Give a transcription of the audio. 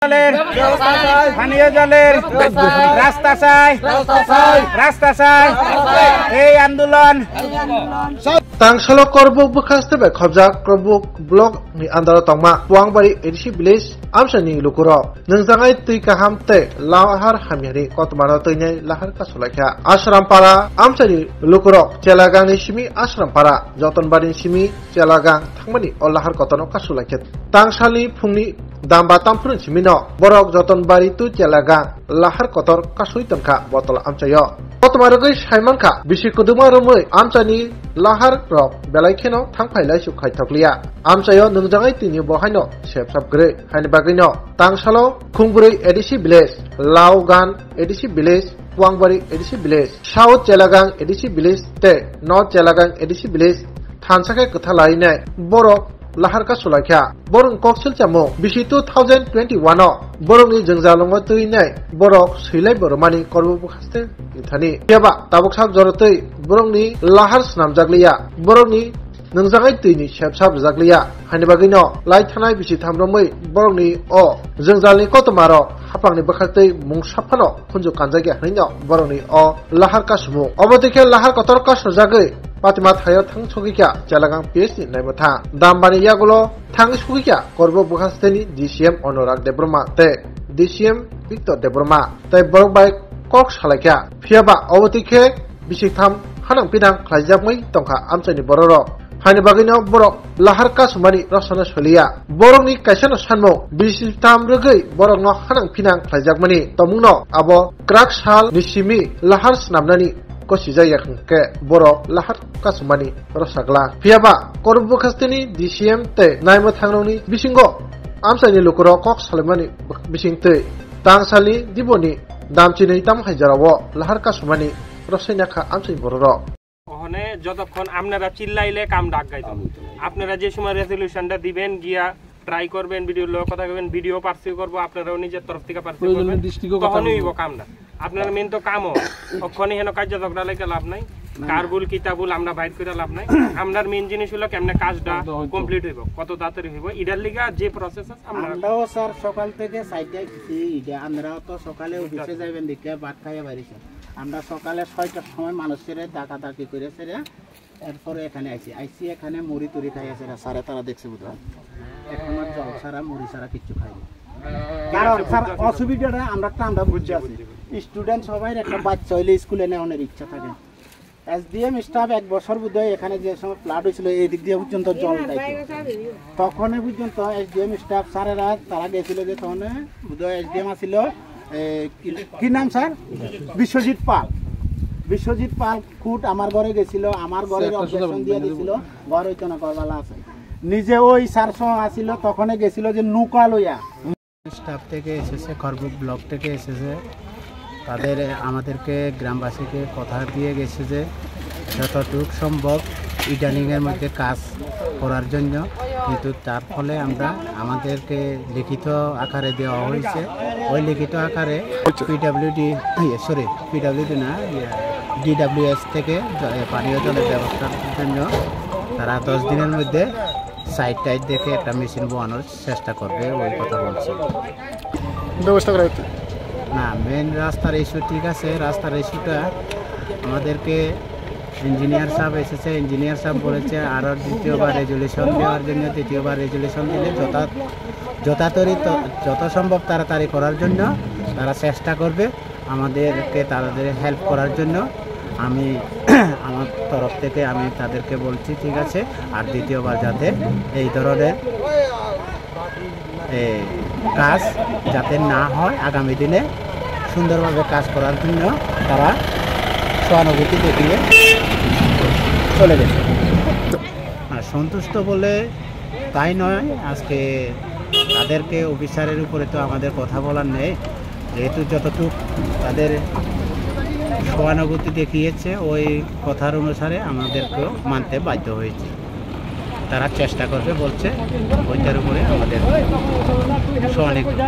জলের পানীয় জলের রাস্তা চাই রাস্তা চাই এই আন্দোলন Tangshalo korbuk bukhastebe khobjak korbuk blok ni andaro tongma puangbari edishi village amshani lukuro nungjangai tui kaham te lahar hamyani kotmara toinai lahar kasulakha ashram para amshani lukuro chelagang ni simi ashram para jotonbari simi chelagang thangmani lahar kotono kasulakha tangshali phungni damba tampurun simino borok jotonbari tu chelagang lahar kotor kasui tongkha botol amchayo Kotmaragoi Shaimanka, Bishikudumarumui, Amchani, Lahar Rock, Belaikino, Tangpaila Shukai Toklia, Amchayo, Nungjangai Tinu Bohino, Shapes of Grey, Hanibagino, Tangshalo, Kumburi Edishi Blaze, Laugan Edishi Blaze, Wangbari Edishi Blaze, South Jelagang Edishi Blaze, Te, North Jelagang Edishi Blaze, Tansaka Kutalaine, Borok, Lahar Kasulakha, Borong Koksil Chamo, Bishi 2021, Borong ni Jengzalongo Tuine, Borok, Silai Boromani, Korbu Haste, Itani, Yaba, Taboksak Jorotui, Borong ni Lahar Snam Jaglia, Borong ni Nungjangai Tini, Shapsab Jaglia, Hanibagino, Laitanai Bishi Tamromui, Borong ni O, Jengzali Kotomaro, Hapang ni Bakati, Mungsapano, Kunju Kanjaga, Rino, Borong ni O, Lahar Kasmu, Obotike Lahar Kotor Kasajagi, Patimat Hayo Tang Sogika, Jalagang PS ni Naimata, Dambani Yagulo, Tang Sogika, Korbo Bukhasteni, DCM Honorak de Broma, Te, DCM Victor de Broma, Te Borbai Kok Shalaka, Fiaba, Obotike, Bishikam, Hanang Pidang, Klajamui, Tonka, Amsani Bororo, Hanibagino Borok, Lahar Kasumani, Rosana Solia, Boroni Kaisano Sanmo, Bishikam Rugi, Borok no Hanang Pinang, Klajamani, Tomuno, Abo, Krakshal, Nishimi, Lahar Snamnani, Kosijayakhe, Borok, Lahar Kasumani, Rosagla, Fiaba, Korbu Kastini, DCM Te, Naimathanoni, Bishingo, Amsani Lukuro, Kok Salimani, Bishingte, Tangsali, Diboni, Damchini Tam Hajarawo, Lahar Kasumani, Rosinaka, Amsani Bororo. ওখানে যতক্ষণ আপনারা চিল্লাইলে কাম ডাক গাইতো আপনারা যে সময় রেজোলিউশনটা দিবেন গিয়া try করবেন ভিডিও লোক কথা কইবেন ভিডিও পারসিউ করব আপনারাও নিজের তরফ থেকে পারসিউ করবেন তখনই হইব কামটা আপনারা মেন তো কামও ওখানে হেন কাজ ঝগড়া লাগে লাভ নাই কারবুল কিতাবুল আমরা বাইর করে লাভ নাই আমরার মেন জিনিস হলো কেমনে কাজটা কমপ্লিট হইব কত তাড়াতাড়ি হইব ইডার লিগা যে প্রসেস আছে আমরাও স্যার সকাল থেকে সাইডে গেছি ইডা আমরাও তো সকালে অফিসে যাবেন দেখে ভাত খাইয়া বাড়িছে আমরা সকালে 6টার সময় মানুষের ডাকাডাকি করেছে এরপরে এখানে আইছি এখানে মুড়ি তুরি খাইছে সারে তারা দেখছে বুঝা এখন আর জল ছাড়া মুড়ি ছাড়া কিছু খাইনি কারণ স্যার অসুবিধাটা আমরা বুঝছি আছি স্টুডেন্ট সবাই একটা বাচ্চা হইলে স্কুলে নেওয়ার ইচ্ছা থাকে এসডিএম স্টাফ এক বছর বোধহয় এখানে যে সময় ফ্লাড হয়েছিল এই দিক দিয়ে পর্যন্ত জল দেয় তখন পর্যন্ত এসডিএম স্টাফ স্যারেরা তারা গেছিল যে তখন বোধহয় এসডিএম আসছিল কি নাম স্যার বিশ্বজিৎ পাল খুট আমার ঘরে গেছিল আমার ঘরের অবজেকশন দিয়ে দিছিল ঘর হইতো না করবালা আছে নিজে ওই স্যার সহ আসিল তখন গেছিল যে নৌকা লইয়া স্টাফ থেকে এসেছে খড়বুক ব্লক থেকে এসেছে তাদের আমাদেরকে গ্রামবাসীকে কথা দিয়ে গেছে যে যতটুকু সম্ভব ইডানিংয়ের মধ্যে কাজ করার জন্য কিন্তু তার ফলে আমাদেরকে লিখিত আকারে দেওয়া হয়েছে ওই লিখিত আকারে পিডাব্লিউডি না ডিডাব্লিউএস থেকে পানীয় জলের ব্যবস্থার জন্য তারা 10 দিনের মধ্যে সাইট দেখে একটা মেশিন বানানোর চেষ্টা করবে ওই কথা বলছে ব্যবস্থা করা হচ্ছে না মেন রাস্তার ইস্যু ঠিক আছে রাস্তার ইস্যুটা আমাদেরকে ইঞ্জিনিয়ার সাহেব এসেছে ইঞ্জিনিয়ার সাহেব বলেছে আরও দ্বিতীয়বার রেজুলেশন দেওয়ার জন্য দ্বিতীয়বার রেজুলেশন দিলে যত সম্ভব তাড়াতাড়ি করার জন্য তারা চেষ্টা করবে আমাদেরকে তাদের হেল্প করার জন্য আমি আমার তরফ থেকে আমি তাদেরকে বলছি ঠিক আছে আর দ্বিতীয়বার যাতে এই ধরনের কাজ যাতে না হয় আগামী দিনে সুন্দরভাবে কাজ করার জন্য তারা সহানুভূতি দেখিয়ে চলে গেছে আর সন্তুষ্ট বলে তাই নয় আজকে তাদেরকে অফিসারের উপরে তো আমাদের কথা বলার নেই যেহেতু যতটুকু তাদের সহানুভূতি দেখিয়েছে ওই কথার অনুসারে আমাদেরকেও মানতে বাধ্য হয়েছে তারা চেষ্টা করবে বলছে ওইটার উপরে আমাদের সহানুভূতি